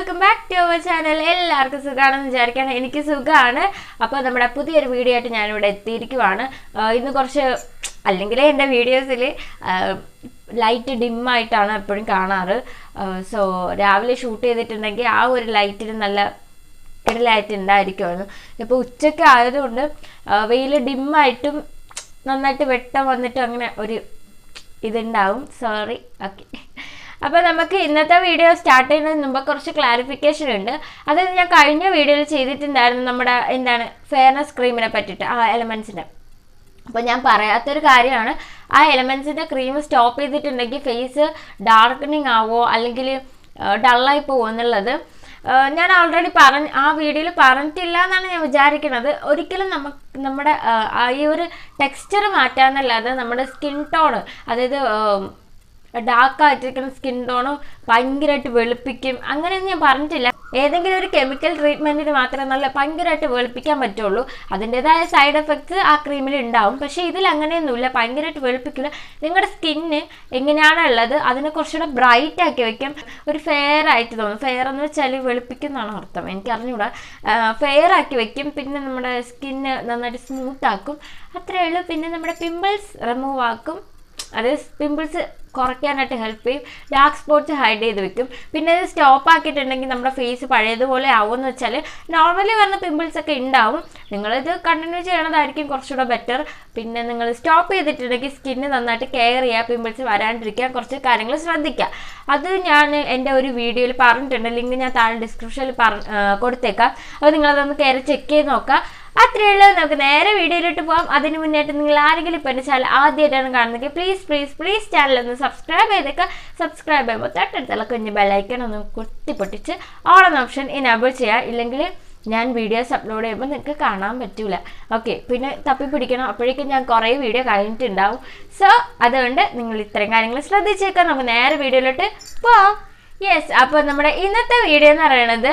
Welcome back to our channel. എല്ലാവർക്കും സുഖമാണെന്ന് വിചാരിക്കുകയാണ്. എനിക്ക് സുഖമാണ്. അപ്പോൾ നമ്മുടെ പുതിയൊരു വീഡിയോ ആയിട്ട് ഞാനിവിടെ എത്തിയിരിക്കുവാണ്. ഇന്ന് കുറച്ച് അല്ലെങ്കിലേ എൻ്റെ വീഡിയോസിൽ ലൈറ്റ് ഡിമ്മായിട്ടാണ് എപ്പോഴും കാണാറ്. സോ രാവിലെ ഷൂട്ട് ചെയ്തിട്ടുണ്ടെങ്കിൽ ആ ഒരു ലൈറ്റിന് നല്ല കിടലായിട്ട് ഉണ്ടായിരിക്കുമായിരുന്നു. ഇപ്പോൾ ഉച്ചയ്ക്ക് ആയതുകൊണ്ട് വെയിൽ ഡിമ്മായിട്ടും നന്നായിട്ട് വെട്ടം വന്നിട്ടും അങ്ങനെ ഒരു ഇതുണ്ടാവും. സോറി. ഓക്കെ, അപ്പോൾ നമുക്ക് ഇന്നത്തെ വീഡിയോ സ്റ്റാർട്ട് ചെയ്യുന്നതിന് മുമ്പ് കുറച്ച് ക്ലാരിഫിക്കേഷൻ ഉണ്ട്. അതായത് ഞാൻ കഴിഞ്ഞ വീഡിയോയിൽ ചെയ്തിട്ടുണ്ടായിരുന്നു നമ്മുടെ ഫെയർനെസ് ക്രീമിനെ പറ്റിയിട്ട്, ആ എലമെൻസിൻ്റെ. അപ്പോൾ ഞാൻ പറയാത്തൊരു കാര്യമാണ്, ആ എലമെൻസിൻ്റെ ക്രീം സ്റ്റോപ്പ് ചെയ്തിട്ടുണ്ടെങ്കിൽ ഫേസ് ഡാർക്കനിങ് ആവോ അല്ലെങ്കിൽ ഡള്ളായി പോകുമോ എന്നുള്ളത് ഞാൻ ഓൾറെഡി ആ വീഡിയോയിൽ പറഞ്ഞിട്ടില്ല എന്നാണ് ഞാൻ വിചാരിക്കുന്നത്. ഒരിക്കലും നമ്മുടെ ഈ ഒരു ടെക്സ്ചർ മാറ്റാന്നല്ലാതെ നമ്മുടെ സ്കിൻ ടോണ്, അതായത് ഡാർക്കായിട്ടിരിക്കുന്ന സ്കിൻ ടോണ് ഭയങ്കരമായിട്ട് വെളുപ്പിക്കും അങ്ങനെയൊന്നും ഞാൻ പറഞ്ഞിട്ടില്ല. ഏതെങ്കിലും ഒരു കെമിക്കൽ ട്രീറ്റ്മെൻറ്റിന് മാത്രമേ നല്ല ഭയങ്കരമായിട്ട് വെളുപ്പിക്കാൻ പറ്റുള്ളൂ. അതിൻ്റെതായ സൈഡ് എഫക്ട്സ് ആ ക്രീമിൽ ഉണ്ടാവും. പക്ഷേ ഇതിൽ അങ്ങനെയൊന്നുമില്ല, ഭയങ്കരമായിട്ട് വെളുപ്പിക്കില്ല. നിങ്ങളുടെ സ്കിന്ന് എങ്ങനെയാണോ ഉള്ളത് അതിനെ കുറച്ചുകൂടെ ബ്രൈറ്റ് ആക്കി വയ്ക്കും, ഒരു ഫെയർ ആയിട്ട് തോന്നും. ഫെയർ എന്ന് വെച്ചാൽ വെളുപ്പിക്കുന്നതാണ് അർത്ഥം, എനിക്ക് അറിഞ്ഞൂടാ. ഫെയർ ആക്കി വയ്ക്കും, പിന്നെ നമ്മുടെ സ്കിന്ന് നന്നായിട്ട് സ്മൂത്ത് ആക്കും, അത്രയേ ഉള്ളൂ. പിന്നെ നമ്മുടെ പിമ്പിൾസ് റിമൂവ് ആക്കും, അത് പിമ്പിൾസ് കുറയ്ക്കാനായിട്ട് ഹെൽപ്പ് ചെയ്യും. ഡാർക്ക് സ്പോട്ട്സ് ഹൈഡ് ചെയ്ത് വെക്കും. പിന്നെ ഇത് സ്റ്റോപ്പ് ആക്കിയിട്ടുണ്ടെങ്കിൽ നമ്മുടെ ഫേസ് പഴയതുപോലെ ആവുമെന്ന് വെച്ചാൽ നോർമലി വരുന്ന പിമ്പിൾസ് ഒക്കെ ഉണ്ടാവും. നിങ്ങളിത് കണ്ടിന്യൂ ചെയ്യണതായിരിക്കും കുറച്ചുകൂടെ ബെറ്റർ. പിന്നെ നിങ്ങൾ സ്റ്റോപ്പ് ചെയ്തിട്ടുണ്ടെങ്കിൽ സ്കിന്ന് നന്നായിട്ട് കെയർ ചെയ്യുക, പിമ്പിൾസ് വരാണ്ടിരിക്കാൻ കുറച്ച് കാര്യങ്ങൾ ശ്രദ്ധിക്കുക. അത് ഞാൻ എൻ്റെ ഒരു വീഡിയോയിൽ പറഞ്ഞിട്ടുണ്ട്, ലിങ്ക് ഞാൻ താഴെ ഡിസ്ക്രിപ്ഷനിൽ കൊടുത്തേക്കാം. അപ്പോൾ നിങ്ങളതൊന്ന് കയറി ചെക്ക് ചെയ്ത് നോക്കാം. അത്രയേ ഉള്ളൂ. നമുക്ക് നേരെ വീഡിയോയിലോട്ട് പോകാം. അതിന് മുന്നേറ്റ് നിങ്ങൾ ആരെങ്കിലും ഇപ്പോൾ എൻ്റെ ചാനൽ ആദ്യമായിട്ടാണ് കാണുന്നെങ്കിൽ പ്ലീസ് ചാനലൊന്ന് സബ്സ്ക്രൈബ് ചെയ്തേക്കുക. സബ്സ്ക്രൈബ് ചെയ്യുമ്പോൾ തൊട്ടടുത്തുള്ള കുഞ്ഞ് ബെല്ലൈക്കൺ ഒന്ന് കുത്തിപ്പൊട്ടിച്ച് ഓൾ എന്ന ഓപ്ഷൻ ഇനേബിൾ ചെയ്യുക. ഇല്ലെങ്കിൽ ഞാൻ വീഡിയോസ് അപ്ലോഡ് ചെയ്യുമ്പോൾ നിങ്ങൾക്ക് കാണാൻ പറ്റില്ല. ഓക്കെ, പിന്നെ തപ്പി പിടിക്കണം, അപ്പോഴേക്കും ഞാൻ കുറേ വീഡിയോ കഴിഞ്ഞിട്ടുണ്ടാവും. സോ അതുകൊണ്ട് നിങ്ങൾ ഇത്രയും കാര്യങ്ങൾ ശ്രദ്ധിച്ചേക്കാം. നമുക്ക് നേരെ വീഡിയോയിലോട്ട് പോവാം. യെസ്, അപ്പോൾ നമ്മുടെ ഇന്നത്തെ വീഡിയോ എന്ന് പറയുന്നത്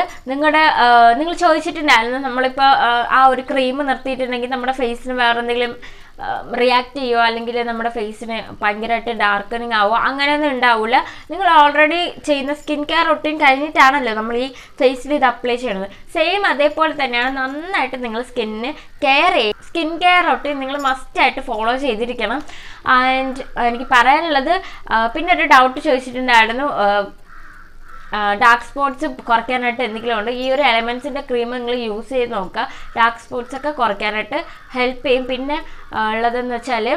നിങ്ങൾ ചോദിച്ചിട്ടുണ്ടായിരുന്നു, നമ്മളിപ്പോൾ ആ ഒരു ക്രീം നിർത്തിയിട്ടുണ്ടെങ്കിൽ നമ്മുടെ ഫേസിന് വേറെ എന്തെങ്കിലും റിയാക്ട് ചെയ്യുമോ അല്ലെങ്കിൽ നമ്മുടെ ഫേസിന് ഭയങ്കരമായിട്ട് ഡാർക്കനിങ് ആവുമോ? അങ്ങനെയൊന്നും ഉണ്ടാവില്ല. നിങ്ങൾ ഓൾറെഡി ചെയ്യുന്ന സ്കിൻ കെയർ റൊട്ടീൻ കഴിഞ്ഞിട്ടാണല്ലോ നമ്മൾ ഈ ഫേസിൽ ഇത് അപ്ലൈ ചെയ്യുന്നത്. സെയിം അതേപോലെ തന്നെയാണ് നന്നായിട്ട് നിങ്ങൾ സ്കിന്നിന് കെയർ ചെയ്യും. സ്കിൻ കെയർ റൊട്ടീൻ നിങ്ങൾ മസ്റ്റായിട്ട് ഫോളോ ചെയ്തിരിക്കണം. ആൻഡ് എനിക്ക് പറയാനുള്ളത്, പിന്നെ ഒരു ഡൗട്ട് ചോദിച്ചിട്ടുണ്ടായിരുന്നു, ഡാർക്ക് സ്പോട്ട്സ് കുറയ്ക്കാനായിട്ട് എന്തെങ്കിലും ഉണ്ട്. ഈ ഒരു എലമെൻസിൻ്റെ ക്രീം നിങ്ങൾ യൂസ് ചെയ്ത് നോക്കുക, ഡാർക്ക് സ്പോട്ട്സ് ഒക്കെ കുറയ്ക്കാനായിട്ട് ഹെൽപ്പ് ചെയ്യും. പിന്നെ ഉള്ളതെന്ന് വെച്ചാൽ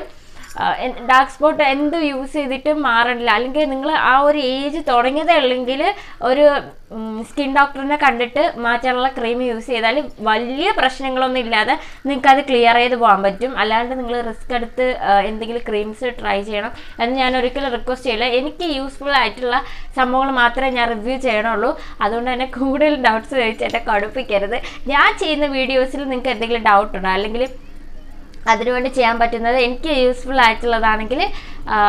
ഡാർക്ക് സ്പോട്ട് എന്ത് യൂസ് ചെയ്തിട്ടും മാറണില്ല, അല്ലെങ്കിൽ നിങ്ങൾ ആ ഒരു ഏജ് തുടങ്ങിയതേ ഉള്ളെങ്കിൽ ഒരു സ്കിൻ ഡോക്ടറിനെ കണ്ടിട്ട് മാറ്റാനുള്ള ക്രീം യൂസ് ചെയ്താൽ വലിയ പ്രശ്നങ്ങളൊന്നും ഇല്ലാതെ നിങ്ങൾക്കത് ക്ലിയർ ചെയ്ത് പോകാൻ പറ്റും. അല്ലാണ്ട് നിങ്ങൾ റിസ്ക് എടുത്ത് എന്തെങ്കിലും ക്രീംസ് ട്രൈ ചെയ്യണം എന്ന് ഞാൻ ഒരിക്കലും റിക്വസ്റ്റ് ചെയ്യില്ല. എനിക്ക് യൂസ്ഫുൾ ആയിട്ടുള്ള സംഭവങ്ങൾ മാത്രമേ ഞാൻ റിവ്യൂ ചെയ്യണുള്ളൂ. അതുകൊണ്ട് തന്നെ കൂടുതൽ ഡൗട്ട്സ് ചോദിച്ച് എന്നെ കുഴപ്പിക്കരുത്. ഞാൻ ചെയ്യുന്ന വീഡിയോസിൽ നിങ്ങൾക്ക് എന്തെങ്കിലും ഡൗട്ട് ഉണ്ടോ, അല്ലെങ്കിൽ അതിനുവേണ്ടി ചെയ്യാൻ പറ്റുന്നത് എനിക്ക് യൂസ്ഫുൾ ആയിട്ടുള്ളതാണെങ്കിൽ,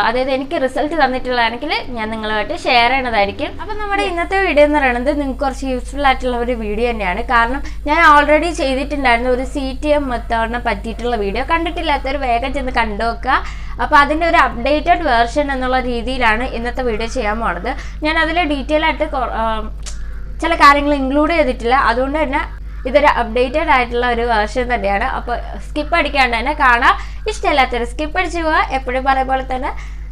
അതായത് എനിക്ക് റിസൾട്ട് തന്നിട്ടുള്ളതാണെങ്കിൽ ഞാൻ നിങ്ങളുമായിട്ട് ഷെയർ ചെയ്യണതായിരിക്കും. അപ്പം നമ്മുടെ ഇന്നത്തെ വീഡിയോ എന്ന് പറയുന്നത് നിങ്ങൾക്ക് കുറച്ച് യൂസ്ഫുൾ ആയിട്ടുള്ള ഒരു വീഡിയോ തന്നെയാണ്. കാരണം ഞാൻ ഓൾറെഡി ചെയ്തിട്ടുണ്ടായിരുന്ന ഒരു CTM മെത്തേഡിനെ പറ്റിയിട്ടുള്ള വീഡിയോ, കണ്ടിട്ടില്ലാത്തവർ വേഗം ചെന്ന് കണ്ടു നോക്കുക. അപ്പോൾ അതിൻ്റെ ഒരു അപ്ഡേറ്റഡ് വേർഷൻ എന്നുള്ള രീതിയിലാണ് ഇന്നത്തെ വീഡിയോ ചെയ്യാൻ പോണത്. ഞാൻ അതിൽ ഡീറ്റെയിൽ ആയിട്ട് ചില കാര്യങ്ങൾ ഇൻക്ലൂഡ് ചെയ്തിട്ടില്ല. അതുകൊണ്ട് തന്നെ ഇതൊരു അപ്ഡേറ്റഡ് ആയിട്ടുള്ള ഒരു വേർഷൻ തന്നെയാണ്. അപ്പോൾ സ്കിപ്പ് അടിക്കാണ്ട് തന്നെ കാണാം. ഇഷ്ടമില്ലാത്തൊരു സ്കിപ്പ് അടിച്ച് പോവുക. എപ്പോഴും പറയ പോലെ തന്നെ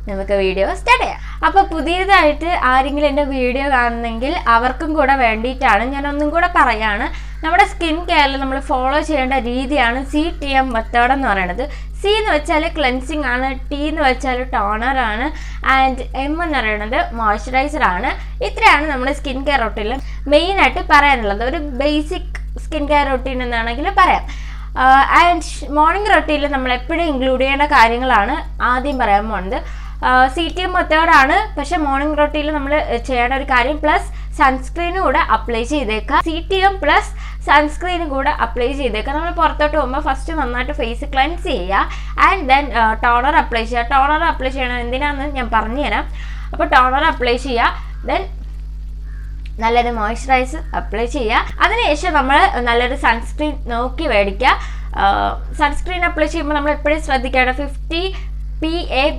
നമുക്ക് വീഡിയോ സ്റ്റാർട്ട് ചെയ്യാം. അപ്പോൾ പുതിയതായിട്ട് ആരെങ്കിലും എൻ്റെ വീഡിയോ കാണുന്നെങ്കിൽ അവർക്കും കൂടെ വേണ്ടിയിട്ടാണ് ഞാൻ ഒന്നും കൂടെ പറയാണ്. നമ്മുടെ സ്കിൻ കെയറിൽ നമ്മൾ ഫോളോ ചെയ്യേണ്ട രീതിയാണ് CTM മെത്തേഡ് എന്ന് പറയുന്നത്. C എന്ന് വെച്ചാൽ ക്ലെൻസിങ് ആണ്, T എന്ന് വെച്ചാൽ ടോണർ ആണ്, ആൻഡ് M എന്ന് പറയുന്നത് മോയ്സ്ചറൈസർ ആണ്. ഇത്രയാണ് നമ്മുടെ സ്കിൻ കെയർ റൊട്ടീനിൽ മെയിനായിട്ട് പറയാനുള്ളത്. ഒരു ബേസിക് സ്കിൻ കെയർ റൊട്ടീൻ എന്നാണെങ്കിൽ പറയാം. ആൻഡ് മോർണിംഗ് റൊട്ടീനിൽ നമ്മൾ എപ്പോഴും ഇൻക്ലൂഡ് ചെയ്യേണ്ട കാര്യങ്ങളാണ് ആദ്യം പറയാൻ പോകുന്നത്. CTM മെത്തേഡാണ്, പക്ഷെ മോർണിംഗ് റൊട്ടീനിൽ നമ്മൾ ചെയ്യേണ്ട ഒരു കാര്യം പ്ലസ് സൺസ്ക്രീനും കൂടെ അപ്ലൈ ചെയ്തേക്കാം. CTM പ്ലസ് സൺസ്ക്രീനും കൂടെ അപ്ലൈ ചെയ്തേക്കാം. നമ്മൾ പുറത്തോട്ട് പോകുമ്പോൾ ഫസ്റ്റ് നന്നായിട്ട് ഫേസ് ക്ലെൻസ് ചെയ്യുക, ആൻഡ് ദെൻ ടോണർ അപ്ലൈ ചെയ്യുക. ടോണർ അപ്ലൈ ചെയ്യണം എന്തിനാണെന്ന് ഞാൻ പറഞ്ഞുതരാം. അപ്പോൾ ടോണർ അപ്ലൈ ചെയ്യുക, ദെൻ നല്ലൊരു മോയ്സ്ചറൈസർ അപ്ലൈ ചെയ്യുക. അതിനുശേഷം നമ്മൾ നല്ലൊരു സൺസ്ക്രീൻ നോക്കി മേടിക്കുക. സൺസ്ക്രീൻ അപ്ലൈ ചെയ്യുമ്പോൾ നമ്മൾ എപ്പോഴും ശ്രദ്ധിക്കേണ്ട 50 PA+++,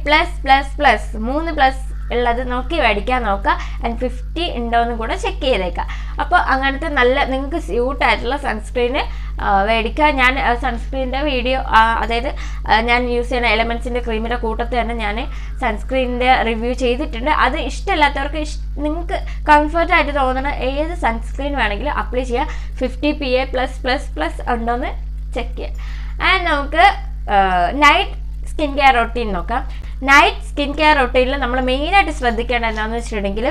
3+ ഉള്ളത് നോക്കി മേടിക്കാൻ നോക്കുക. ആൻഡ് 50 ഉണ്ടോയെന്നും കൂടെ ചെക്ക് ചെയ്തേക്കുക. അപ്പോൾ അങ്ങനത്തെ നല്ല നിങ്ങൾക്ക് സ്യൂട്ടായിട്ടുള്ള സൺസ്ക്രീന് മേടിക്കുക. ഞാൻ സൺസ്ക്രീനിൻ്റെ വീഡിയോ, അതായത് ഞാൻ യൂസ് ചെയ്യുന്ന എലമെൻസിൻ്റെ ക്രീമിൻ്റെ കൂട്ടത്തിൽ തന്നെ ഞാൻ സൺസ്ക്രീനിൻ്റെ റിവ്യൂ ചെയ്തിട്ടുണ്ട്. അത് ഇഷ്ടമില്ലാത്തവർക്ക് നിങ്ങൾക്ക് കംഫർട്ടായിട്ട് തോന്നുന്ന ഏത് സൺസ്ക്രീൻ വേണമെങ്കിലും അപ്ലൈ ചെയ്യുക. 50 PA+++ ഉണ്ടോയെന്ന് ചെക്ക് ചെയ്യുക. ആൻഡ് നമുക്ക് നൈറ്റ് സ്കിൻ കെയർ റൊട്ടീൻ നോക്കാം. നൈറ്റ് സ്കിൻ കെയർ റൊട്ടീനിൽ നമ്മൾ മെയിനായിട്ട് ശ്രദ്ധിക്കേണ്ടത് എന്താണെന്ന് വെച്ചിട്ടുണ്ടെങ്കിൽ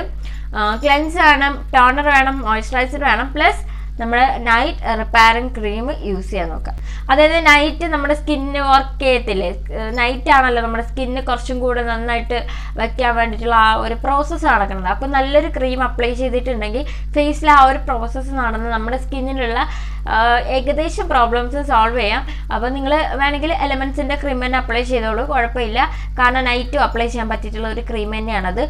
ക്ലെൻസ് വേണം, ടോണർ വേണം, മോയ്സ്ചറൈസർ വേണം, പ്ലസ് നമ്മുടെ നൈറ്റ് റിപ്പയറിങ് ക്രീം യൂസ് ചെയ്യാൻ നോക്കാം. അതായത് നൈറ്റ് നമ്മുടെ സ്കിന്ന് വർക്ക് ചെയ്യത്തില്ലേ, നൈറ്റ് ആണല്ലോ നമ്മുടെ സ്കിന്ന് കുറച്ചും കൂടെ നന്നായിട്ട് വയ്ക്കാൻ വേണ്ടിയിട്ടുള്ള ആ ഒരു പ്രോസസ്സ് നടക്കുന്നത്. അപ്പോൾ നല്ലൊരു ക്രീം അപ്ലൈ ചെയ്തിട്ടുണ്ടെങ്കിൽ ഫേസിൽ ആ ഒരു പ്രോസസ്സ് നടന്ന് നമ്മുടെ സ്കിന്നിലുള്ള ഏകദേശം പ്രോബ്ലംസ് സോൾവ് ചെയ്യാം. അപ്പോൾ നിങ്ങൾ വേണമെങ്കിൽ എലമെൻസിൻ്റെ ക്രീം തന്നെ അപ്ലൈ ചെയ്തോളൂ, കുഴപ്പമില്ല. കാരണം നൈറ്റും അപ്ലൈ ചെയ്യാൻ പറ്റിയിട്ടുള്ള ഒരു ക്രീം തന്നെയാണത്.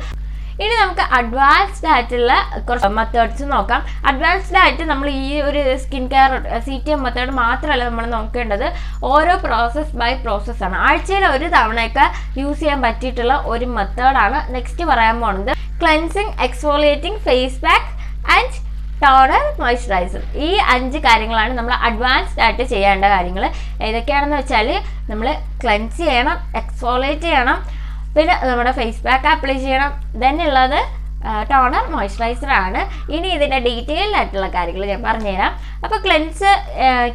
ഇനി നമുക്ക് അഡ്വാൻസ്ഡ് ആയിട്ടുള്ള കുറച്ച് മെത്തേഡ്സ് നോക്കാം. അഡ്വാൻസ്ഡ് ആയിട്ട് നമ്മൾ ഈ ഒരു സ്കിൻ കെയർ CTM മെത്തേഡ് മാത്രമല്ല നമ്മൾ നോക്കേണ്ടത്, ഓരോ പ്രോസസ് ബൈ പ്രോസസ്സാണ്. ആഴ്ചയിൽ ഒരു തവണയൊക്കെ യൂസ് ചെയ്യാൻ പറ്റിയിട്ടുള്ള ഒരു മെത്തേഡാണ് നെക്സ്റ്റ് പറയാൻ പോകുന്നത്. Cleansing, exfoliating, face pack and toner, moisturiser. ഈ 5 കാര്യങ്ങളാണ് നമ്മൾ അഡ്വാൻസ്ഡ് ആയിട്ട് ചെയ്യേണ്ട കാര്യങ്ങൾ. ഏതൊക്കെയാണെന്ന് വെച്ചാൽ നമ്മൾ ക്ലെൻസ് ചെയ്യണം, എക്സ്ഫോളിയേറ്റ് ചെയ്യണം, പിന്നെ നമ്മുടെ ഫേസ് പാക്ക് അപ്ലൈ ചെയ്യണം, ദെൻ ഉള്ളത് ടോണർ, മോയ്സ്ചറൈസർ ആണ്. ഇനി ഇതിൻ്റെ ഡീറ്റെയിൽഡ് ആയിട്ടുള്ള കാര്യങ്ങൾ ഞാൻ പറഞ്ഞുതരാം. അപ്പോൾ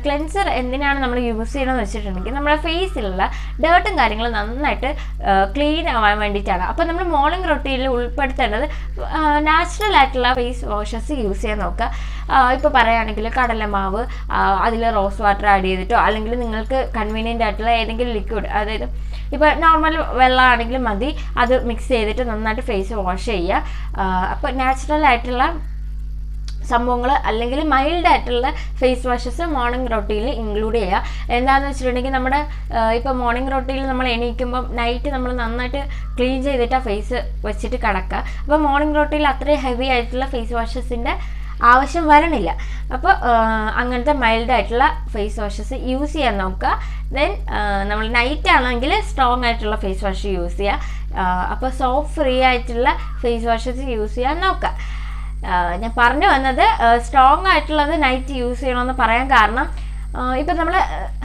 ക്ലെൻസർ എന്തിനാണ് നമ്മൾ യൂസ് ചെയ്യണമെന്ന് വെച്ചിട്ടുണ്ടെങ്കിൽ നമ്മുടെ ഫേസിലുള്ള ഡേർട്ടും കാര്യങ്ങളും നന്നായിട്ട് ക്ലീൻ ആവാൻ വേണ്ടിയിട്ടാണ്. അപ്പോൾ നമ്മൾ മോർണിംഗ് റൊട്ടീനിൽ ഉൾപ്പെടുത്തേണ്ടത് നാച്ചുറൽ ആയിട്ടുള്ള ഫേസ് വാഷസ് യൂസ് ചെയ്യാൻ നോക്കുക. ഇപ്പോൾ പറയുകയാണെങ്കിൽ കടലമാവ്, അതിൽ റോസ് വാട്ടർ ആഡ് ചെയ്തിട്ടോ, അല്ലെങ്കിൽ നിങ്ങൾക്ക് കൺവീനിയൻ്റ് ആയിട്ടുള്ള ഏതെങ്കിലും ലിക്വിഡ്, അതായത് ഇപ്പോൾ നോർമൽ വെള്ളമാണെങ്കിലും മതി, അത് മിക്സ് ചെയ്തിട്ട് നന്നായിട്ട് ഫേസ് വാഷ് ചെയ്യുക. അപ്പോൾ നാച്ചുറൽ ആയിട്ടുള്ള സംഭവങ്ങൾ അല്ലെങ്കിൽ മൈൽഡ് ആയിട്ടുള്ള ഫേസ് വാഷസ് മോർണിംഗ് റൊട്ടീനിൽ ഇൻക്ലൂഡ് ചെയ്യുക. എന്താണെന്ന് വെച്ചിട്ടുണ്ടെങ്കിൽ നമ്മുടെ ഇപ്പോൾ മോർണിംഗ് റൊട്ടീനിൽ നമ്മൾ എണീക്കുമ്പം നൈറ്റ് നമ്മൾ നന്നായിട്ട് ക്ലീൻ ചെയ്തിട്ട് ആ ഫേസ് വെച്ചിട്ട് കിടക്കുക. അപ്പോൾ മോർണിംഗ് റൊട്ടീനിൽ അത്രയും ഹെവി ആയിട്ടുള്ള ഫേസ് വാഷസിൻ്റെ ആവശ്യം വരണില്ല. അപ്പോൾ അങ്ങനത്തെ മൈൽഡ് ആയിട്ടുള്ള ഫേസ് വാഷസ് യൂസ് ചെയ്യാൻ നോക്കുക. ദെൻ നമ്മൾ നൈറ്റ് ആണെങ്കിൽ സ്ട്രോങ് ആയിട്ടുള്ള ഫേസ് വാഷ് യൂസ് ചെയ്യുക. അപ്പോൾ സോപ്പ് ഫ്രീ ആയിട്ടുള്ള ഫേസ് വാഷസ് യൂസ് ചെയ്യാൻ നോക്കുക. ഞാൻ പറഞ്ഞു വന്നത് സ്ട്രോങ് ആയിട്ടുള്ളത് നൈറ്റ് യൂസ് ചെയ്യണമെന്ന് പറയാൻ കാരണം, ഇപ്പം നമ്മൾ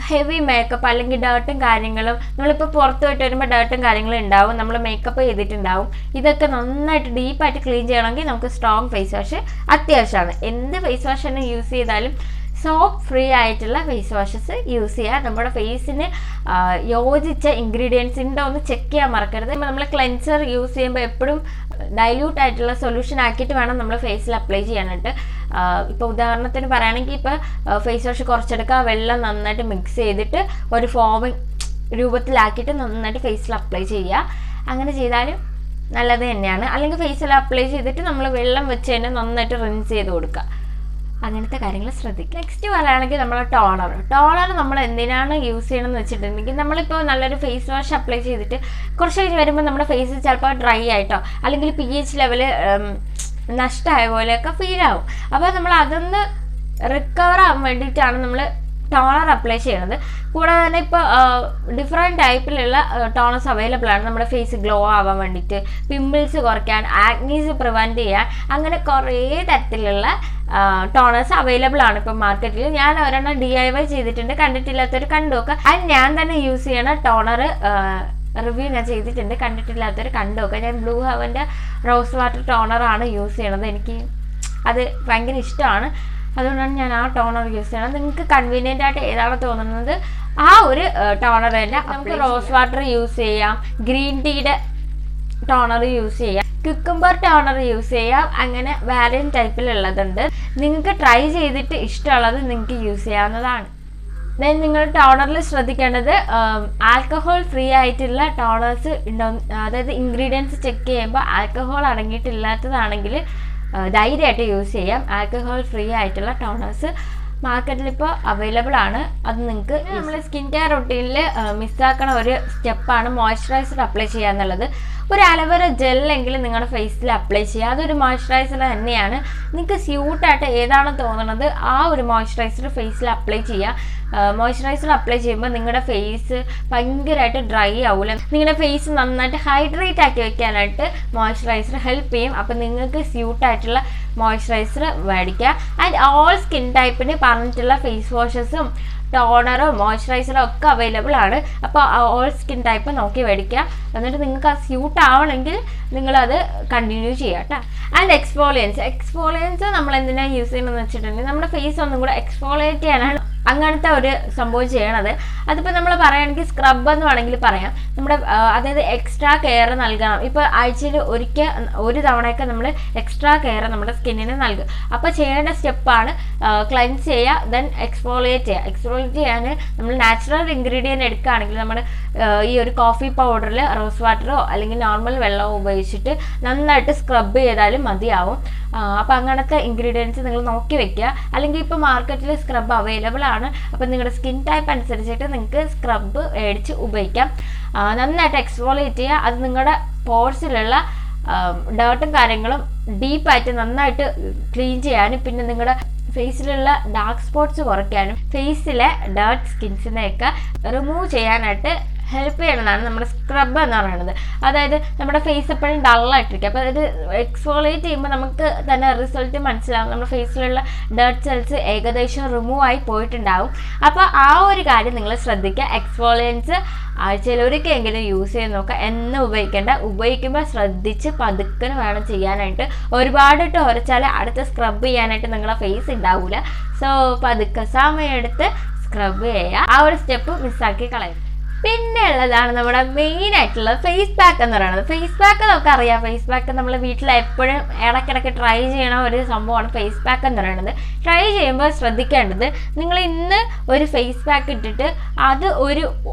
ഹെവി മേക്കപ്പ് അല്ലെങ്കിൽ ഡേർട്ടും കാര്യങ്ങളും, നമ്മളിപ്പോൾ പുറത്ത് പോയിട്ട് വരുമ്പോൾ ഡേർട്ടും കാര്യങ്ങളും ഉണ്ടാവും, നമ്മൾ മേക്കപ്പ് ചെയ്തിട്ടുണ്ടാവും. ഇതൊക്കെ നന്നായിട്ട് ഡീപ്പായിട്ട് ക്ലീൻ ചെയ്യണമെങ്കിൽ നമുക്ക് സ്ട്രോങ് ഫേസ് വാഷ് അത്യാവശ്യമാണ്. എന്ത് ഫേസ് വാഷ് തന്നെ യൂസ് ചെയ്താലും സോപ്പ് ഫ്രീ ആയിട്ടുള്ള ഫേസ് വാഷസ് യൂസ് ചെയ്യുക. നമ്മുടെ ഫേസിന് യോജിച്ച ഇൻഗ്രീഡിയൻസിൻ്റെ ഒന്ന് ചെക്ക് ചെയ്യാൻ മറക്കരുത്. നമ്മൾ ക്ലെൻസർ യൂസ് ചെയ്യുമ്പോൾ എപ്പോഴും ഡൈല്യൂട്ട് ആയിട്ടുള്ള സൊല്യൂഷൻ ആക്കിയിട്ട് വേണം നമ്മൾ ഫേസിൽ അപ്ലൈ ചെയ്യാനായിട്ട്. ഇപ്പോൾ ഉദാഹരണത്തിന് പറയുകയാണെങ്കിൽ ഇപ്പോൾ ഫേസ് വാഷ് കുറച്ചെടുക്കുക, വെള്ളം നന്നായിട്ട് മിക്സ് ചെയ്തിട്ട് ഒരു ഫോമിങ് രൂപത്തിലാക്കിയിട്ട് നന്നായിട്ട് ഫേസിൽ അപ്ലൈ ചെയ്യുക. അങ്ങനെ ചെയ്താലും നല്ലത് തന്നെയാണ്. അല്ലെങ്കിൽ ഫേസിൽ അപ്ലൈ ചെയ്തിട്ട് നമ്മൾ വെള്ളം വെച്ച് തന്നെ നന്നായിട്ട് റിൻസ് ചെയ്ത് കൊടുക്കുക. അങ്ങനത്തെ കാര്യങ്ങൾ ശ്രദ്ധിക്കുക. നെക്സ്റ്റ് പറയുകയാണെങ്കിൽ നമ്മൾ ടോണർ നമ്മൾ എന്തിനാണ് യൂസ് ചെയ്യണമെന്ന് വെച്ചിട്ടുണ്ടെങ്കിൽ, നമ്മളിപ്പോൾ നല്ലൊരു ഫേസ് വാഷ് അപ്ലൈ ചെയ്തിട്ട് കുറച്ച് കഴിഞ്ഞ് വരുമ്പോൾ നമ്മുടെ ഫേസ് ചിലപ്പോൾ ഡ്രൈ ആയിട്ടോ അല്ലെങ്കിൽ pH ലെവൽ നഷ്ടമായ പോലെയൊക്കെ ഫീൽ ആവും. അപ്പോൾ നമ്മൾ അതൊന്ന് റിക്കവർ ആവാൻ വേണ്ടിയിട്ടാണ് നമ്മൾ ടോണർ അപ്ലൈ ചെയ്യുന്നത്. കൂടാതെ തന്നെ ഇപ്പോൾ ഡിഫറെൻറ്റ് ടൈപ്പിലുള്ള ടോണേഴ്സ് അവൈലബിൾ ആണ് നമ്മുടെ ഫേസ് ഗ്ലോ ആവാൻ വേണ്ടിയിട്ട്, പിമ്പിൾസ് കുറയ്ക്കാൻ, ആക്നീസ് പ്രിവെൻറ്റ് ചെയ്യാൻ, അങ്ങനെ കുറേ തരത്തിലുള്ള ടോണേഴ്സ് അവൈലബിൾ ആണ് ഇപ്പോൾ മാർക്കറ്റിൽ. ഞാൻ ഒരെണ്ണം DIY ചെയ്തിട്ടുണ്ട്, കണ്ടിട്ടില്ലാത്തവർ കണ്ടു നോക്കുക. അത് ഞാൻ തന്നെ യൂസ് ചെയ്യണ ടോണർ റിവ്യൂ ഞാൻ ചെയ്തിട്ടുണ്ട്, കണ്ടിട്ടില്ലാത്തവർ കണ്ടു നോക്കുക. ഞാൻ ബ്ലൂ ഹെവൻ്റെ റോസ് വാട്ടർ ടോണറാണ് യൂസ് ചെയ്യണത്. എനിക്ക് അത് ഭയങ്കര ഇഷ്ടമാണ്, അതുകൊണ്ടാണ് ഞാൻ ആ ടോണർ യൂസ് ചെയ്യണത്. നിങ്ങൾക്ക് കൺവീനിയൻ്റ് ആയിട്ട് ഏതാണ് തോന്നുന്നത് ആ ഒരു ടോണർ തന്നെ. നമുക്ക് റോസ് വാട്ടർ യൂസ് ചെയ്യാം, ഗ്രീൻ ടീയുടെ ടോണർ യൂസ് ചെയ്യാം, ക്യുക്കംബർ ടോണർ യൂസ് ചെയ്യാം. അങ്ങനെ വാരിയൻ്റ് ടൈപ്പിലുള്ളതുണ്ട്. നിങ്ങൾക്ക് ട്രൈ ചെയ്തിട്ട് ഇഷ്ടമുള്ളത് നിങ്ങൾക്ക് യൂസ് ചെയ്യാവുന്നതാണ്. ദെൻ നിങ്ങൾ ടോണറിൽ ശ്രദ്ധിക്കേണ്ടത് ആൽക്കഹോൾ ഫ്രീ ആയിട്ടുള്ള ടോണേഴ്സ് ഉണ്ടോ, അതായത് ഇൻഗ്രീഡിയൻസ് ചെക്ക് ചെയ്യുമ്പോൾ ആൽക്കഹോൾ അടങ്ങിയിട്ടില്ലാത്തതാണെങ്കിൽ ധൈര്യമായിട്ട് യൂസ് ചെയ്യാം. ആൽക്കഹോൾ ഫ്രീ ആയിട്ടുള്ള ടോണേഴ്സ് മാർക്കറ്റിൽ ഇപ്പോൾ അവൈലബിൾ ആണ്. അത് നിങ്ങൾക്ക് നമ്മൾ സ്കിൻ കെയർ റൊട്ടീനിൽ മിസ്സാക്കണ ഒരു സ്റ്റെപ്പാണ് മോയ്സ്ചറൈസർ അപ്ലൈ ചെയ്യുക എന്നുള്ളത്. ഒരു അലോവേര ജെല്ലെങ്കിലും നിങ്ങളുടെ ഫേസിൽ അപ്ലൈ ചെയ്യുക. അതൊരു മോയ്സ്ചറൈസർ തന്നെയാണ്. നിങ്ങൾക്ക് സ്യൂട്ടായിട്ട് ഏതാണോ തോന്നുന്നത് ആ ഒരു മോയ്സ്ചറൈസർ ഫേസിൽ അപ്ലൈ ചെയ്യുക. മോയ്സ്ചറൈസർ അപ്ലൈ ചെയ്യുമ്പോൾ നിങ്ങളുടെ ഫേസ് ഭയങ്കരമായിട്ട് ഡ്രൈ ആവില്ല. നിങ്ങളുടെ ഫേസ് നന്നായിട്ട് ഹൈഡ്രേറ്റ് ആക്കി വെക്കാനായിട്ട് മോയ്സ്ചറൈസർ ഹെൽപ്പ് ചെയ്യും. അപ്പം നിങ്ങൾക്ക് സ്യൂട്ടായിട്ടുള്ള മോയ്സ്ചറൈസർ മേടിക്കുക. ആൻഡ് ഓൾ സ്കിൻ ടൈപ്പിന് പറഞ്ഞിട്ടുള്ള ഫേസ് വാഷസും ടോണറും മോയ്സ്ചറൈസറും ഒക്കെ അവൈലബിൾ ആണ്. അപ്പോൾ ഓൾ സ്കിൻ ടൈപ്പ് നോക്കി മേടിക്കുക. എന്നിട്ട് നിങ്ങൾക്ക് ആ സ്യൂട്ട് ആവണമെങ്കിൽ നിങ്ങളത് കണ്ടിന്യൂ ചെയ്യുക കേട്ടോ. ആൻഡ് എക്സ്ഫോളിയൻസ് നമ്മൾ എന്തിനാണ് യൂസ് ചെയ്യുന്നതെന്ന് വെച്ചിട്ടുണ്ടെങ്കിൽ നമ്മുടെ ഫേസ് ഒന്നും കൂടെ എക്സ്ഫോളിയേറ്റ് ചെയ്യാനാണ് അങ്ങനത്തെ ഒരു സംഭവം ചെയ്യണത്. അതിപ്പോൾ നമ്മൾ പറയുകയാണെങ്കിൽ സ്ക്രബ് എന്ന് വേണമെങ്കിൽ പറയാം. നമ്മുടെ അതായത് എക്സ്ട്രാ കെയർ നൽകണം. ഇപ്പോൾ ആഴ്ചയിൽ ഒരു തവണയൊക്കെ നമ്മൾ എക്സ്ട്രാ കെയർ നമ്മുടെ സ്കിന്നിന് നൽകും. അപ്പോൾ ചെയ്യേണ്ട സ്റ്റെപ്പാണ് ക്ലെൻസ് ചെയ്യുക, ദെൻ എക്സ്ഫോളിയേറ്റ് ചെയ്യുക. എക്സ്ഫോളിയേറ്റ് ചെയ്യാൻ നമ്മൾ നാച്ചുറൽ ഇൻഗ്രീഡിയൻറ്റ് എടുക്കുകയാണെങ്കിൽ നമ്മൾ ഈ ഒരു കോഫി പൗഡറിൽ റോസ് വാട്ടറോ അല്ലെങ്കിൽ നോർമൽ വെള്ളമോ ഉപയോഗിച്ചിട്ട് നന്നായിട്ട് സ്ക്രബ് ചെയ്താലും മതിയാവും. അപ്പോൾ അങ്ങനത്തെ ഇൻഗ്രീഡിയൻസ് നിങ്ങൾ നോക്കി വെക്കുക. അല്ലെങ്കിൽ ഇപ്പോൾ മാർക്കറ്റിൽ സ്ക്രബ് അവൈലബിൾ ആണ്. അപ്പോൾ നിങ്ങളുടെ സ്കിൻ ടൈപ്പ് അനുസരിച്ചിട്ട് നിങ്ങൾക്ക് സ്ക്രബ് മേടിച്ച് ഉപയോഗിക്കാം. നന്നായിട്ട് എക്സ്ഫോളിയേറ്റ് ചെയ്യുക. അത് നിങ്ങളുടെ പോർസിലുള്ള ഡേർട്ടും കാര്യങ്ങളും ഡീപ്പായിട്ട് നന്നായിട്ട് ക്ലീൻ ചെയ്യാനും പിന്നെ നിങ്ങളുടെ ഫേസിലുള്ള ഡാർക്ക് സ്പോട്ട്സ് കുറയ്ക്കാനും ഫേസിലെ ഡേർട്ട് സ്കിൻസിനെയൊക്കെ റിമൂവ് ചെയ്യാനായിട്ട് ഹെൽപ്പ് ചെയ്യണതാണ് നമ്മുടെ സ്ക്രബ് എന്ന് പറയുന്നത്. അതായത് നമ്മുടെ ഫേസ് എപ്പോഴും ഡള്ളായിട്ടിരിക്കുക. അപ്പോൾ അത് എക്സ്ഫോളിയേറ്റ് ചെയ്യുമ്പോൾ നമുക്ക് തന്നെ റിസൾട്ട് മനസ്സിലാവും. നമ്മുടെ ഫേസിലുള്ള ഡേർട്ട് സെൽസ് ഏകദേശം റിമൂവ് ആയി പോയിട്ടുണ്ടാവും. അപ്പോൾ ആ ഒരു കാര്യം നിങ്ങൾ ശ്രദ്ധിക്കുക. എക്സ്ഫോളിയൻസ് ആഴ്ചയിൽ ഒരിക്കലെങ്കിലും യൂസ് ചെയ്ത് നോക്കുക. എന്നും ഉപയോഗിക്കേണ്ട. ഉപയോഗിക്കുമ്പോൾ ശ്രദ്ധിച്ച് പതുക്കന് വേണം ചെയ്യാനായിട്ട്. ഒരുപാടിട്ട് ഉരച്ചാൽ അടുത്ത് സ്ക്രബ് ചെയ്യാനായിട്ട് നിങ്ങളുടെ ഫേസ് ഉണ്ടാവില്ല. സോ പതുക്കെ സമയമെടുത്ത് സ്ക്രബ് ചെയ്യുക. ആ ഒരു സ്റ്റെപ്പ് മിസ്സാക്കി കളയും. പിന്നെ ഉള്ളതാണ് നമ്മുടെ മെയിൻ ആയിട്ടുള്ള ഫേസ് പാക്ക് എന്ന് പറയുന്നത്. ഫേസ് പാക്ക് നമുക്കറിയാം. ഫേസ് പാക്ക് നമ്മൾ വീട്ടിൽ എപ്പോഴും ഇടയ്ക്കിടയ്ക്ക് ട്രൈ ചെയ്യണ ഒരു സംഭവമാണ് ഫേസ് പാക്ക് എന്ന് പറയുന്നത്. ട്രൈ ചെയ്യുമ്പോൾ ശ്രദ്ധിക്കേണ്ടത് നിങ്ങൾ ഇന്ന് ഒരു ഫേസ് പാക്ക് ഇട്ടിട്ട് അത് ഒരു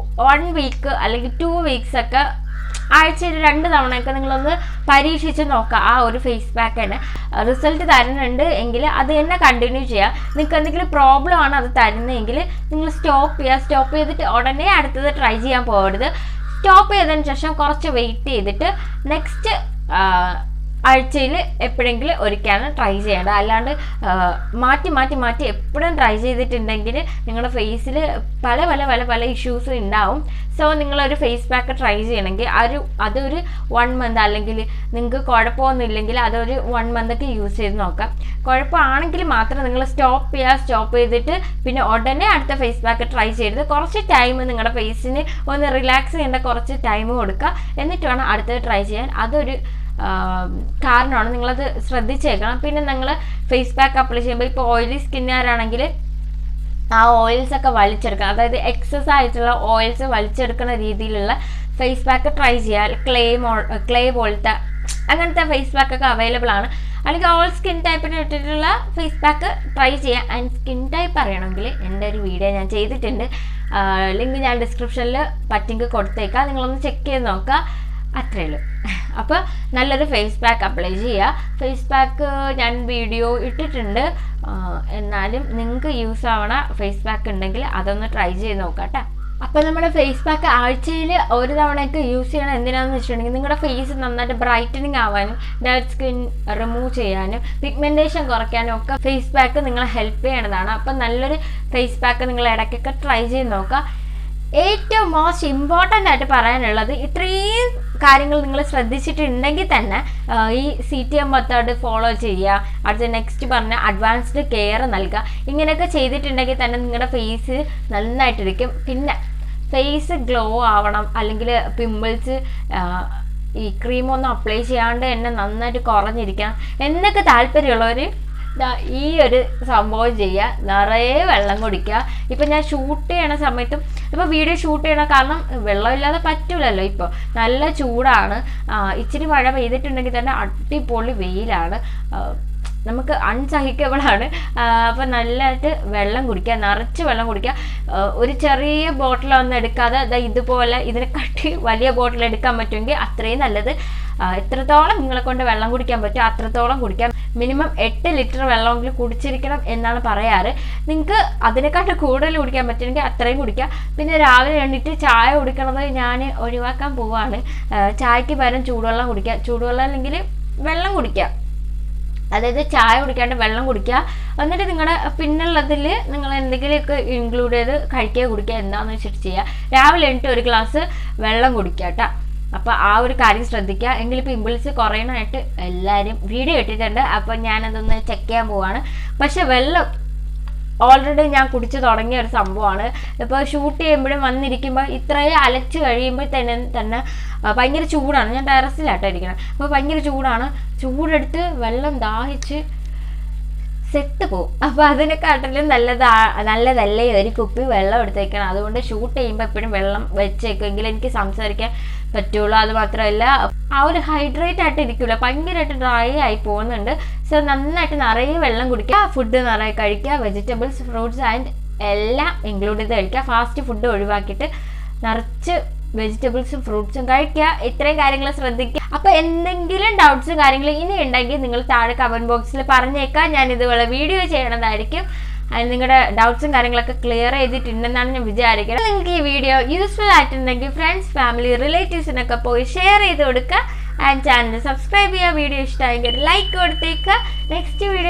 1 വീക്ക് അല്ലെങ്കിൽ 2 വീക്സ് ഒക്കെ ആഴ്ചയിൽ 2 തവണയൊക്കെ നിങ്ങളൊന്ന് പരീക്ഷിച്ച് നോക്കുക. ആ ഒരു ഫേസ് പാക്ക് തന്നെ റിസൾട്ട് തരുന്നുണ്ട് എങ്കിൽ അത് തന്നെ കണ്ടിന്യൂ ചെയ്യുക. നിങ്ങൾക്ക് എന്തെങ്കിലും പ്രോബ്ലം ആണ് അത് തരുന്നതെങ്കിൽ നിങ്ങൾ സ്റ്റോപ്പ് ചെയ്യുക. സ്റ്റോപ്പ് ചെയ്തിട്ട് ഉടനെ അടുത്തത് ട്രൈ ചെയ്യാൻ പോകരുത്. സ്റ്റോപ്പ് ചെയ്തതിന് ശേഷം കുറച്ച് വെയിറ്റ് ചെയ്തിട്ട് നെക്സ്റ്റ് ആഴ്ചയിൽ എപ്പോഴെങ്കിലും ഒരിക്കലാണ് ട്രൈ ചെയ്യേണ്ടത്. അല്ലാണ്ട് മാറ്റി എപ്പോഴും ട്രൈ ചെയ്തിട്ടുണ്ടെങ്കിൽ നിങ്ങളുടെ ഫേസിൽ പല ഇഷ്യൂസ് ഉണ്ടാവും. സോ നിങ്ങളൊരു ഫേസ് പാക്ക് ട്രൈ ചെയ്യണമെങ്കിൽ അതൊരു 1 മന്ത് അല്ലെങ്കിൽ നിങ്ങൾക്ക് കുഴപ്പമൊന്നും ഇല്ലെങ്കിൽ അതൊരു 1 മന്തൊക്കെ യൂസ് ചെയ്ത് നോക്കാം. കുഴപ്പമാണെങ്കിൽ മാത്രം നിങ്ങൾ സ്റ്റോപ്പ് ചെയ്തിട്ട് പിന്നെ ഉടനെ അടുത്ത ഫേസ് പാക്ക് ട്രൈ ചെയ്യരുത്. കുറച്ച് ടൈം നിങ്ങളുടെ ഫേസിന് ഒന്ന് റിലാക്സ് ചെയ്യേണ്ട കുറച്ച് ടൈം കൊടുക്കുക. എന്നിട്ട് വേണം അടുത്തത് ട്രൈ ചെയ്യാൻ. അതൊരു കാരണമാണ്. നിങ്ങളത് ശ്രദ്ധിച്ചേക്കണം. പിന്നെ നിങ്ങൾ ഫേസ് പാക്ക് അപ്ലൈ ചെയ്യുമ്പോൾ ഇപ്പോൾ ഓയിലി സ്കിന്നുകാരാണെങ്കിൽ ആ ഓയിൽസ് ഒക്കെ വലിച്ചെടുക്കണം. അതായത് എക്സസ് ആയിട്ടുള്ള ഓയിൽസ് വലിച്ചെടുക്കുന്ന രീതിയിലുള്ള ഫേസ് പാക്ക് ട്രൈ ചെയ്യുക. ക്ലേ പോലത്തെ അങ്ങനത്തെ ഫേസ് പാക്കൊക്കെ അവൈലബിൾ ആണ്. അല്ലെങ്കിൽ ഓൾ സ്കിൻ ടൈപ്പിന് ഇട്ടിട്ടുള്ള ഫേസ് പാക്ക് ട്രൈ ചെയ്യുക. ആൻഡ് സ്കിൻ ടൈപ്പ് അറിയണമെങ്കിൽ എൻ്റെ ഒരു വീഡിയോ ഞാൻ ചെയ്തിട്ടുണ്ട്. ലിങ്ക് ഞാൻ ഡിസ്ക്രിപ്ഷനിൽ പറ്റിങ്ക് കൊടുത്തേക്കാം. നിങ്ങളൊന്ന് ചെക്ക് ചെയ്ത് നോക്കുക. അത്രയേ ഉള്ളൂ. അപ്പോൾ നല്ലൊരു ഫേസ് പാക്ക് അപ്ലൈ ചെയ്യുക. ഫേസ് പാക്ക് ഞാൻ വീഡിയോ ഇട്ടിട്ടുണ്ട്. എന്നാലും നിങ്ങൾക്ക് യൂസ് ആവണ ഫേസ് പാക്ക് ഉണ്ടെങ്കിൽ അതൊന്ന് ട്രൈ ചെയ്ത് നോക്കാം കേട്ടോ. അപ്പോൾ നമ്മുടെ ഫേസ് പാക്ക് ആഴ്ചയിൽ 1 തവണയൊക്കെ യൂസ് ചെയ്യണം. എന്തിനാണെന്ന് വെച്ചിട്ടുണ്ടെങ്കിൽ നിങ്ങളുടെ ഫേസ് നന്നായിട്ട് ബ്രൈറ്റനിങ് ആവാനും ഡെഡ് സ്കിൻ റിമൂവ് ചെയ്യാനും പിഗ്മെൻറ്റേഷൻ കുറയ്ക്കാനും ഒക്കെ ഫേസ് പാക്ക് നിങ്ങളെ ഹെൽപ്പ് ചെയ്യണതാണ്. അപ്പോൾ നല്ലൊരു ഫേസ് പാക്ക് നിങ്ങൾ ഇടയ്ക്കൊക്കെ ട്രൈ ചെയ്ത് നോക്കുക. ഏറ്റവും മോസ്റ്റ് ഇമ്പോർട്ടൻ്റ് ആയിട്ട് പറയാനുള്ളത് ഇത്രയും കാര്യങ്ങൾ നിങ്ങൾ ശ്രദ്ധിച്ചിട്ടുണ്ടെങ്കിൽ തന്നെ ഈ CTM മെത്തേഡ് ഫോളോ ചെയ്യുക. അടുത്ത നെക്സ്റ്റ് പറഞ്ഞ അഡ്വാൻസ്ഡ് കെയർ നൽകുക. ഇങ്ങനെയൊക്കെ ചെയ്തിട്ടുണ്ടെങ്കിൽ തന്നെ നിങ്ങളുടെ ഫേസ് നന്നായിട്ടിരിക്കും. പിന്നെ ഫേസ് ഗ്ലോ ആവണം, അല്ലെങ്കിൽ പിമ്പിൾസ് ഈ ക്രീമൊന്നും അപ്ലൈ ചെയ്യാണ്ട് തന്നെ നന്നായിട്ട് കുറഞ്ഞിരിക്കണം എന്നൊക്കെ താല്പര്യമുള്ളവർ ഈ ഒരു സംഭവം ചെയ്യുക. നിറയെ വെള്ളം കുടിക്കുക. ഇപ്പം ഞാൻ ഷൂട്ട് ചെയ്യണ സമയത്തും ഇപ്പോൾ വീഡിയോ ഷൂട്ട് ചെയ്യണ കാരണം വെള്ളമില്ലാതെ പറ്റൂലല്ലോ. ഇപ്പോൾ നല്ല ചൂടാണ്. ഇച്ചിരി മഴ പെയ്തിട്ടുണ്ടെങ്കിൽ തന്നെ അടിപൊളി വെയിലാണ്. നമുക്ക് അൺസഹിക്കബിളാണ്. അപ്പോൾ നല്ലതായിട്ട് വെള്ളം കുടിക്കുക. നിറച്ച് വെള്ളം കുടിക്കുക. ഒരു ചെറിയ ബോട്ടിലൊന്നും എടുക്കാതെ ഇതുപോലെ ഇതിനെക്കാട്ടി വലിയ ബോട്ടിൽ എടുക്കാൻ പറ്റുമെങ്കിൽ അത്രയും നല്ലത്. എത്രത്തോളം നിങ്ങളെ കൊണ്ട് വെള്ളം കുടിക്കാൻ പറ്റുമോ അത്രത്തോളം കുടിക്കാം. മിനിമം 8 ലിറ്റർ വെള്ളമെങ്കിലും കുടിച്ചിരിക്കണം എന്നാണ് പറയാറ്. നിങ്ങൾക്ക് അതിനെക്കാട്ട് കൂടുതൽ കുടിക്കാൻ പറ്റുമെങ്കിൽ അത്രയും കുടിക്കാം. പിന്നെ രാവിലെ എണീറ്റ് ചായ കുടിക്കണത് ഞാൻ ഒഴിവാക്കാൻ പോവാണ്. ചായക്ക് പകരം ചൂടുവെള്ളം കുടിക്കുക. ചൂടുവെള്ളം അല്ലെങ്കിൽ വെള്ളം കുടിക്കുക. അതായത് ചായ കുടിക്കാണ്ട് വെള്ളം കുടിക്കുക. എന്നിട്ട് നിങ്ങളുടെ പിന്നുള്ളതിൽ നിങ്ങൾ എന്തെങ്കിലുമൊക്കെ ഇൻക്ലൂഡ് ചെയ്ത് കഴിക്കുക കുടിക്കുക എന്താണെന്ന് വെച്ചിട്ട് ചെയ്യുക. രാവിലെ എണീറ്റ് ഒരു ഗ്ലാസ് വെള്ളം കുടിക്കുക കേട്ടോ. അപ്പോൾ ആ ഒരു കാര്യം ശ്രദ്ധിക്കുക. എങ്കിൽ പിമ്പിൾസ് കുറയാനായിട്ട് എല്ലാവരും വീഡിയോ ഇട്ടിട്ടുണ്ട്. അപ്പോൾ ഞാനതൊന്ന് ചെക്ക് ചെയ്യാൻ പോവാണ്. പക്ഷെ വെള്ളം ഓൾറെഡി ഞാൻ കുടിച്ച് തുടങ്ങിയ ഒരു സംഭവമാണ്. ഇപ്പോൾ ഷൂട്ട് ചെയ്യുമ്പോഴും വന്നിരിക്കുമ്പോൾ ഇത്രയും അലച്ച് കഴിയുമ്പോൾ തന്നെ ഭയങ്കര ചൂടാണ്. ഞാൻ ടെറസിലാട്ടോ ഇരിക്കണം. അപ്പോൾ ഭയങ്കര ചൂടാണ്. ചൂടെടുത്ത് വെള്ളം ദാഹിച്ച് സെറ്റ് പോവും. അപ്പോൾ അതിനെക്കാട്ടിലും നല്ലതല്ലേ ഒരു കുപ്പി വെള്ളം എടുത്തേക്കണം. അതുകൊണ്ട് ഷൂട്ട് ചെയ്യുമ്പോൾ എപ്പോഴും വെള്ളം വെച്ചേക്കുമെങ്കിൽ എനിക്ക് സംസാരിക്കാൻ പറ്റുള്ളൂ. അത് മാത്രമല്ല ആ ഒരു ഹൈഡ്രേറ്റ് ആയിട്ട് ഇരിക്കില്ല, ഭയങ്കരമായിട്ട് ഡ്രൈ ആയി പോകുന്നുണ്ട്. സോ നന്നായിട്ട് നിറയെ വെള്ളം കുടിക്കുക, ഫുഡ് നിറയെ കഴിക്കുക, വെജിറ്റബിൾസ് ഫ്രൂട്ട്സ് ആൻഡ് എല്ലാം ഇൻക്ലൂഡ് ചെയ്ത് കഴിക്കുക. ഫാസ്റ്റ് ഫുഡ് ഒഴിവാക്കിയിട്ട് നിറച്ച് വെജിറ്റബിൾസും ഫ്രൂട്ട്സും കഴിക്കുക. ഇത്രയും കാര്യങ്ങൾ ശ്രദ്ധിക്കുക. അപ്പോൾ എന്തെങ്കിലും ഡൗട്ട്സും കാര്യങ്ങളും ഇനി ഉണ്ടെങ്കിൽ നിങ്ങൾ താഴെ കമൻറ്റ് ബോക്സിൽ പറഞ്ഞേക്കാം. ഞാൻ ഇതുപോലെ വീഡിയോ ചെയ്യണതായിരിക്കും. അതിന് നിങ്ങളുടെ ഡൗട്ട്സും കാര്യങ്ങളൊക്കെ ക്ലിയർ ചെയ്തിട്ടുണ്ടെന്നാണ് ഞാൻ വിചാരിക്കുന്നത്. നിങ്ങൾക്ക് ഈ വീഡിയോ യൂസ്ഫുൾ ആയിട്ടുണ്ടെങ്കിൽ ഫ്രണ്ട്സ്, ഫാമിലി, റിലേറ്റീവ്സിനൊക്കെ പോയി ഷെയർ ചെയ്ത് കൊടുക്കുക. ആൻഡ് ചാനൽ സബ്സ്ക്രൈബ് ചെയ്യുക. വീഡിയോ ഇഷ്ടമായെങ്കിൽ ലൈക്ക് കൊടുത്തേക്കുക. Next video